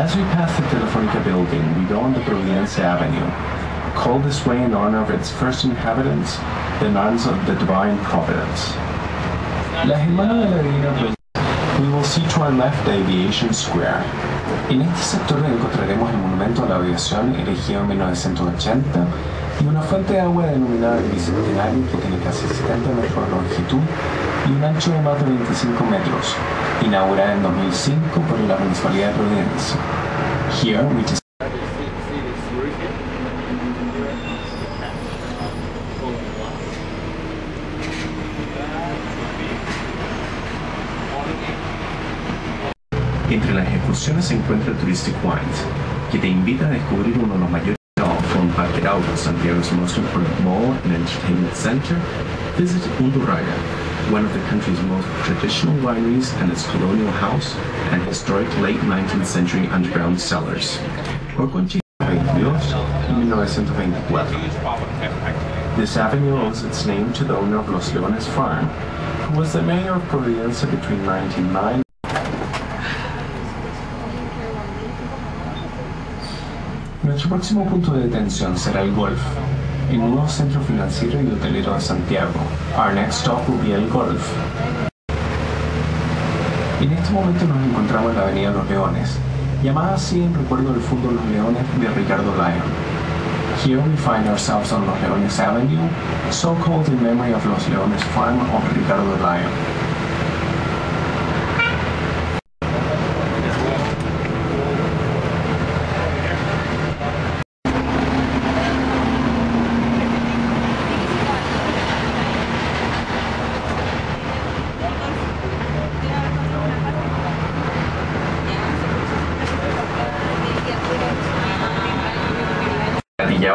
As we pass the Telefonica building, we go on the Brilliance Avenue, called this way in honor of its first inhabitants, the nuns of the Divine Providence. Las Hermanas de la Divina Providencia. We will see to our left the Aviation Square. En este sector encontraremos el monumento a la aviación erigido en 1980 y una fuente de agua denominada el Bicentenario que tiene casi 70 metros de longitud y un ancho de más de 25 metros, inaugurada en 2005 por la Municipalidad de Providencia. Here we just Entre las excursiones se encuentra el Turistik Wines, que te invita a descubrir uno de los mayores from Parque Arauco, Santiago's most important mall and entertainment center. Visit Undurraga, one of the country's most traditional wineries and its colonial house and historic late 19th century underground cellars. Por Conchita 22 y 1924. This avenue owes its name to the owner of Los Leones Farm, who was the mayor of Providencia between 1909. Nuestro próximo punto de detención será el Golf, el nuevo centro financiero y hotelero de Santiago. Our next stop will be el Golf. En este momento nos encontramos en la avenida Los Leones, llamada así en recuerdo del fondo Los Leones de Ricardo Lyon. Here we find ourselves on Los Leones Avenue, so called in memory of Los Leones Farm of Ricardo Lyon.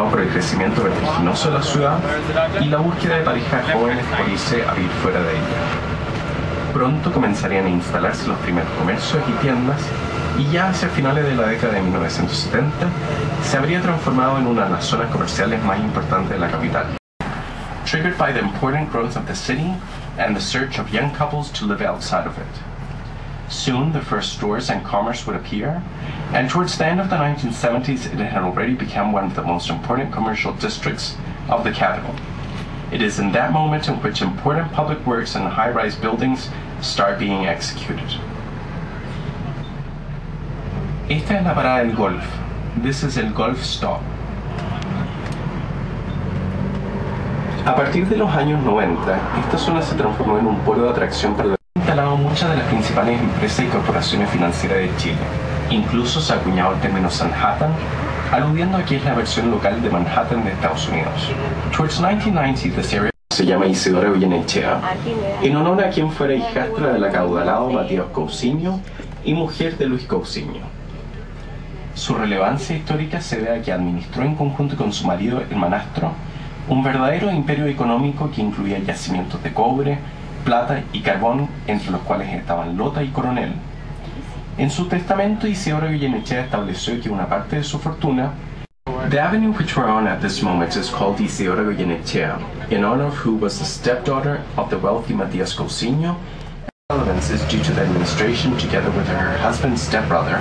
Por el crecimiento vertiginoso de la ciudad y la búsqueda de parejas jóvenes por irse a vivir fuera de ella. Pronto comenzarían a instalarse los primeros comercios y tiendas y ya hacia finales de la década de 1970 se habría transformado en una de las zonas comerciales más importantes de la capital. Triggered by the important growth of the city and the search of young couples to live outside of it. Soon, the first stores and commerce would appear, and towards the end of the 1970s, it had already become one of the most important commercial districts of the capital. It is in that moment in which important public works and high-rise buildings start being executed. Esta es la parada del Golf. This is el Golf Stop. A partir de los años 90, esta zona se transformó en un polo de atracción para la instalado muchas de las principales empresas y corporaciones financieras de Chile. Incluso se ha acuñado el término Sanhattan, aludiendo a que es la versión local de Manhattan de Estados Unidos. Towards 1990, this area se llama Isidora Goyenechea, en honor a quien fuera hijastra del acaudalado Matías Cousiño y mujer de Luis Cousiño. Su relevancia histórica se debe a que administró en conjunto con su marido, el manastro, un verdadero imperio económico que incluía yacimientos de cobre, plata y carbón, entre los cuales estaban Lota y Coronel. En su testamento, Isidora Goyenechea estableció que una parte de su fortuna. The avenue which we're on at this moment is called Isidora Goyenechea, in honor of who was the stepdaughter of the wealthy Matías Cousiño. Relevance is due to the administration, together with her husband's stepbrother,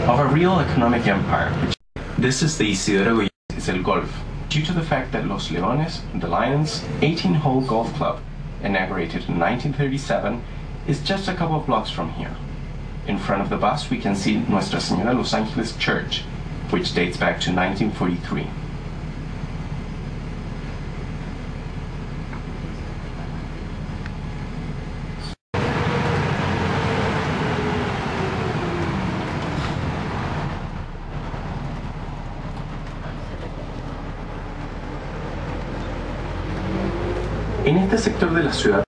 of a real economic empire. This is the Isidora Goyenechea, is el Golf, due to the fact that Los Leones, the Lions, 18-hole golf club, inaugurated in 1937, is just a couple of blocks from here. In front of the bus we can see Nuestra Señora Los Ángeles Church, which dates back to 1943. En este sector de la ciudad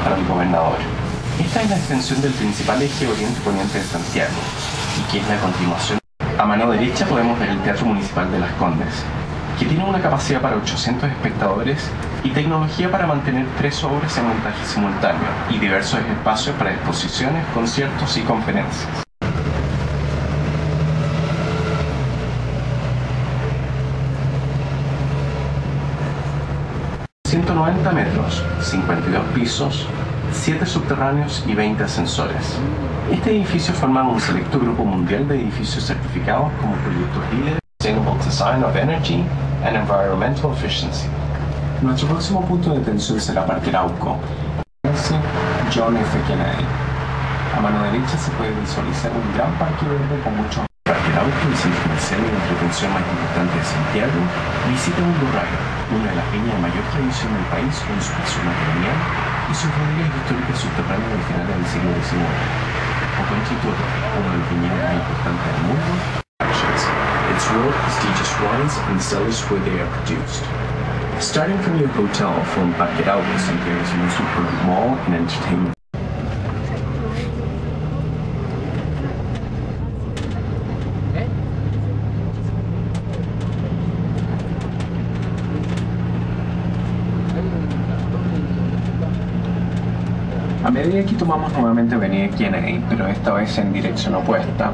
para el gobernador. Esta es la extensión del principal eje oriente-poniente de Santiago y que es la continuación. A mano derecha podemos ver el Teatro Municipal de las Condes, que tiene una capacidad para 800 espectadores y tecnología para mantener 3 obras en montaje simultáneo y diversos espacios para exposiciones, conciertos y conferencias. 190 metros, 52 pisos, 7 subterráneos y 20 ascensores. Este edificio forma un selecto grupo mundial de edificios certificados como proyectos líderes Sustainable Design of Energy and Environmental Efficiency. Nuestro próximo punto de atención será Parque Arauco, John F. Kennedy. A mano derecha se puede visualizar un gran parque verde con muchos. Parque Arauco, el centro comercial y de entretención más importante de Santiago, visita un Rayo, una de las líneas de mayor tradición del país con su zona colonial y sus bodegas históricas subterráneas del final del siglo XIX. Oconchitoro, uno de los viñedos más importantes del mundo, its world prestigious wines and cellars where they are produced. Starting from your hotel from Parque Arauco, Santiago's most important mall and entertainment. A medida que tomamos nuevamente Avenida Kennedy, pero esta vez en dirección opuesta,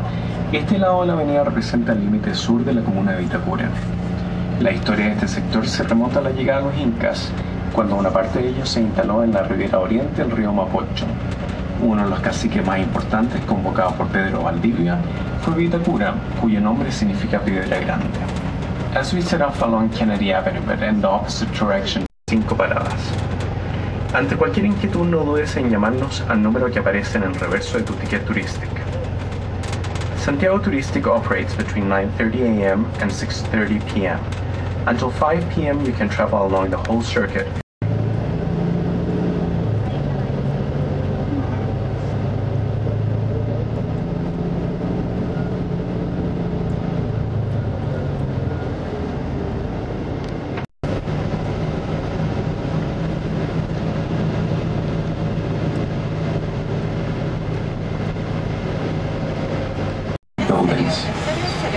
este lado de la avenida representa el límite sur de la comuna de Vitacura. La historia de este sector se remonta a la llegada de los incas, cuando una parte de ellos se instaló en la ribera oriente del río Mapocho. Uno de los caciques más importantes, convocado por Pedro Valdivia, fue Vitacura, cuyo nombre significa piedra grande. As we set off along Kennedy Avenue, but in the opposite direction, 5 paradas. Ante cualquier inquietud, no dudes en llamarnos al número que aparece en el reverso de tu ticket Turistik. Santiago Turistik operates between 9:30 a.m. and 6:30 p.m. Until 5 p.m. you can travel along the whole circuit.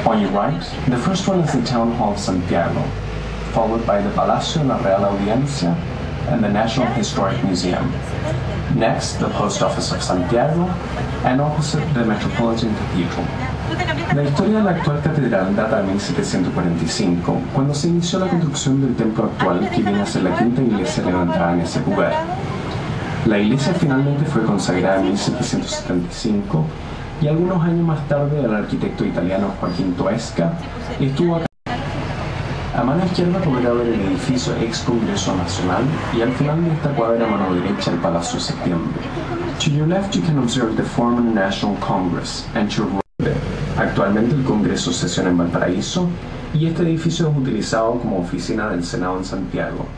On your right, the first one is the Town Hall of Santiago, followed by the Palacio de la Real Audiencia and the National Historic Museum. Next, the Post Office of Santiago, and opposite the Metropolitan Cathedral. La historia de la actual catedral data de 1745, cuando se inició la construcción del templo actual, que viene a ser la quinta iglesia levantada en ese lugar. La iglesia finalmente fue consagrada en 1775 y algunos años más tarde el arquitecto italiano Joaquín Toesca estuvo acá. A mano izquierda podrá ver el edificio ex Congreso Nacional y al final de esta cuadra a mano derecha el Palacio Septiembre. To your left you can observe the former National Congress and to your right. Actualmente el Congreso sesiona en Valparaíso y este edificio es utilizado como oficina del Senado en Santiago.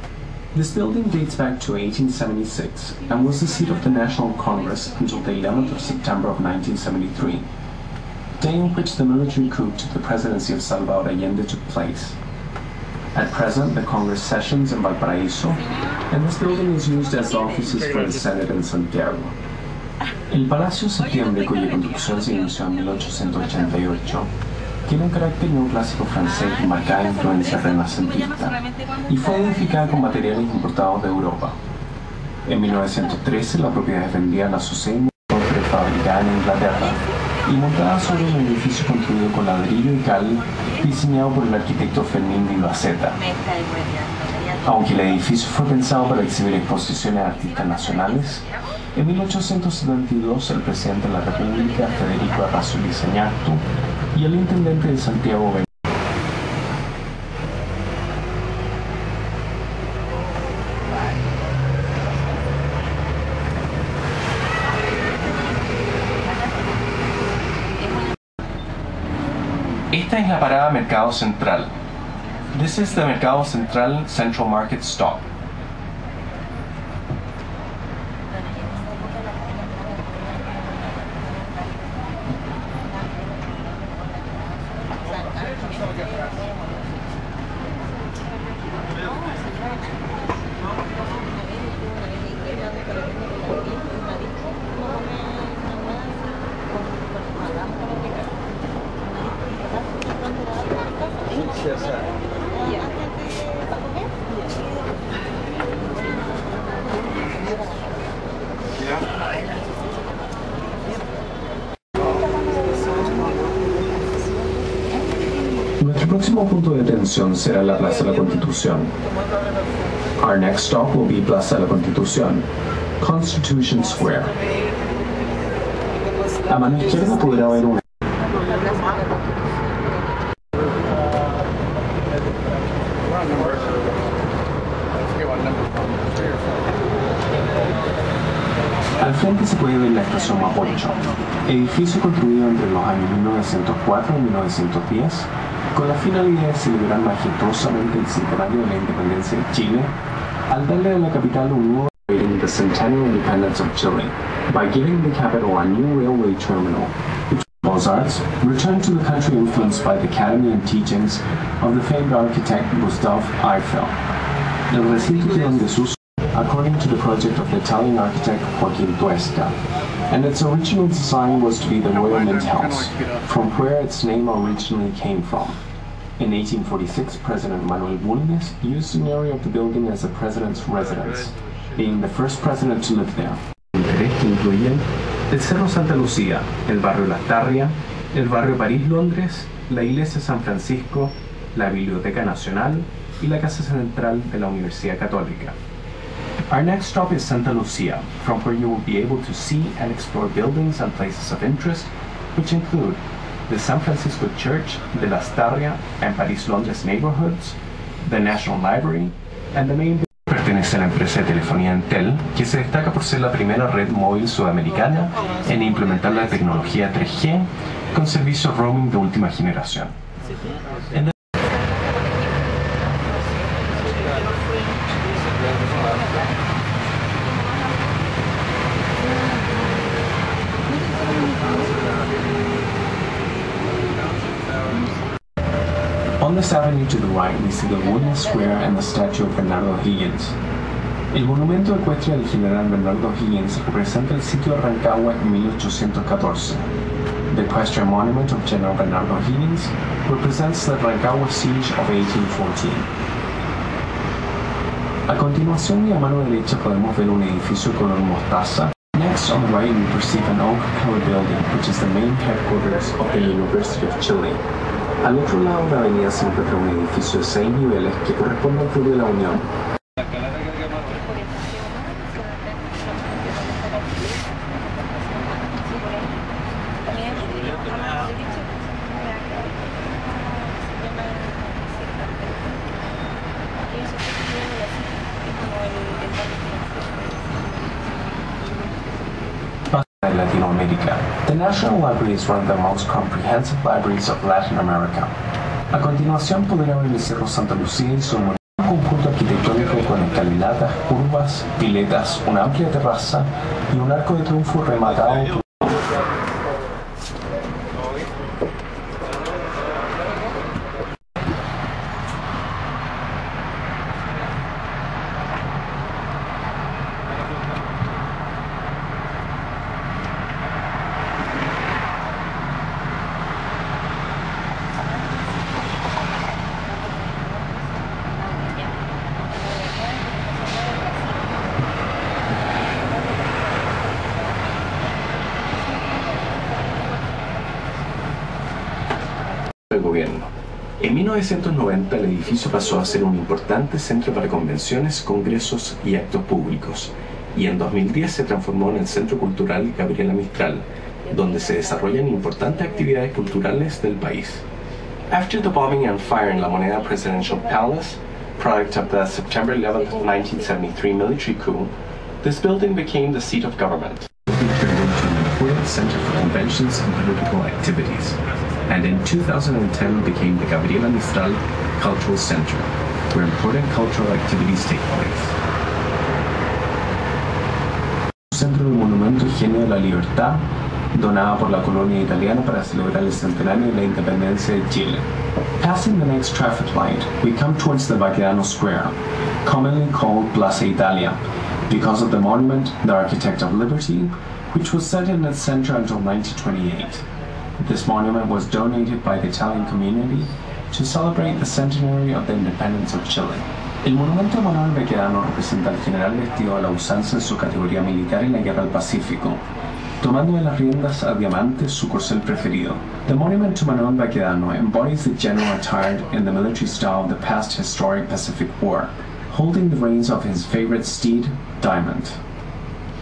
This building dates back to 1876 and was the seat of the National Congress until the 11th of September of 1973, day in which the military coup to the presidency of Salvador Allende took place. At present, the Congress sessions in Valparaíso, and this building is used as the offices for the Senate in Santiago. El Palacio Septiembre, cuya construcción se inició en 1888, tiene un carácter neoclásico francés y marcada influencia renacentista, y fue edificada con materiales importados de Europa. En 1913 la propiedad es vendida a la Sociedad fabricada en Inglaterra y montada sobre un edificio construido con ladrillo y cal, diseñado por el arquitecto Fermín Vivaceta. Aunque el edificio fue pensado para exhibir exposiciones de artistas nacionales, en 1872 el presidente de la República, Federico Arrasoli Sañartu, y el intendente de Santiago Metro. Esta es la parada Mercado Central. This is the Mercado Central Central Market Stop. próximo punto de atención será la Plaza de la Constitución. Our next stop will be Plaza de la Constitución, Constitution Square. A mano izquierda podrá ver una Al frente se puede ver la estación Mapocho, edificio construido entre los años 1904 y 1910, con la finalidad de celebrar majestuosamente el centenario de la independencia de Chile, al darle a la capital un nuevo the centennial independence of Chile, by giving the capital a new railway terminal, which Beaux-Arts returned to the country influenced by the academy and teachings of the famed architect Gustave Eiffel. El recinto quedó en desuso according to the project of the Italian architect Joaquin Turistik, and its original design was to be the Royal Mint House, from where its name originally came from. In 1846, President Manuel Bulnes used an area of the building as the president's residence, being the first president to live there. Interés que incluyen el Cerro Santa Lucía, el barrio Las Tarrias, el barrio París-Londres, la iglesia San Francisco, la Biblioteca Nacional y la Casa Central de la Universidad Católica. Our next stop is Santa Lucia, from where you will be able to see and explore buildings and places of interest, which include the San Francisco Church, the Las Tarrias and París-Londres neighborhoods, the National Library, and the main pertenece a la empresa de telefonía Entel, que se destaca por ser la primera red móvil sudamericana en implementar la tecnología 3G con servicios roaming de última generación. On this avenue to the right, we see the wooden square and the statue of Bernardo Higgins. El monumento ecuestre del general Bernardo Higgins representa el sitio de Rancagua en 1814. The equestrian monument of General Bernardo Higgins represents the Rancagua siege of 1814. A continuación y a mano derecha podemos ver un edificio color mostaza. Next, on the right, we perceive an oak-colored building, which is the main headquarters of the University of Chile. Al otro lado de la avenida se encuentra un edificio de 6 niveles que corresponde al Club de la Unión. Latinoamérica. The National Library is one of the most comprehensive libraries of Latin America. A continuación podrá ver el Cerro Santa Lucía y su un conjunto arquitectónico con escalinatas, curvas, piletas, una amplia terraza y un arco de triunfo rematado por el gobierno. En 1990 el edificio pasó a ser un importante centro para convenciones, congresos y actos públicos, y en 2010 se transformó en el Centro Cultural Gabriela Mistral, donde se desarrollan importantes actividades culturales del país. After the bombing and fire in La Moneda Presidential Palace, product of the September 11, 1973 military coup, this building became the seat of government. It turned into an important center for conventions and political activities, and in 2010 became the Gabriela Mistral Cultural Center, where important cultural activities take place. Centro del Monumento Ingenio de la Libertad, donada por la colonia italiana para celebrar el centenario de la independencia de Chile. Passing the next traffic light, we come towards the Baquedano Square, commonly called Plaza Italia, because of the monument, the Architect of Liberty, which was set in its center until 1928. This monument was donated by the Italian community to celebrate the centenary of the independence of Chile. El monumento de Manuel Baquedano representa al general vestido a la usanza en su categoría militar en la Guerra del Pacífico, tomando de las riendas a Diamante, su corcel preferido. The monument to Manuel Baquedano embodies the general attired in the military style of the past historic Pacific War, holding the reins of his favorite steed, Diamond.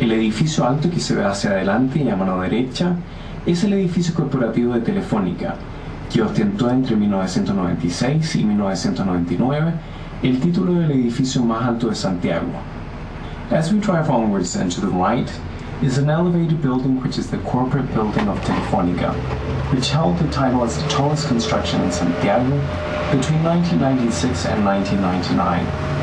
El edificio alto que se ve hacia adelante y a mano derecha es el edificio corporativo de Telefónica, que ostentó entre 1996 y 1999 el título del edificio más alto de Santiago. As we drive onwards and to the right is an elevated building which is the corporate building of Telefónica, which held the title as the tallest construction in Santiago between 1996 and 1999.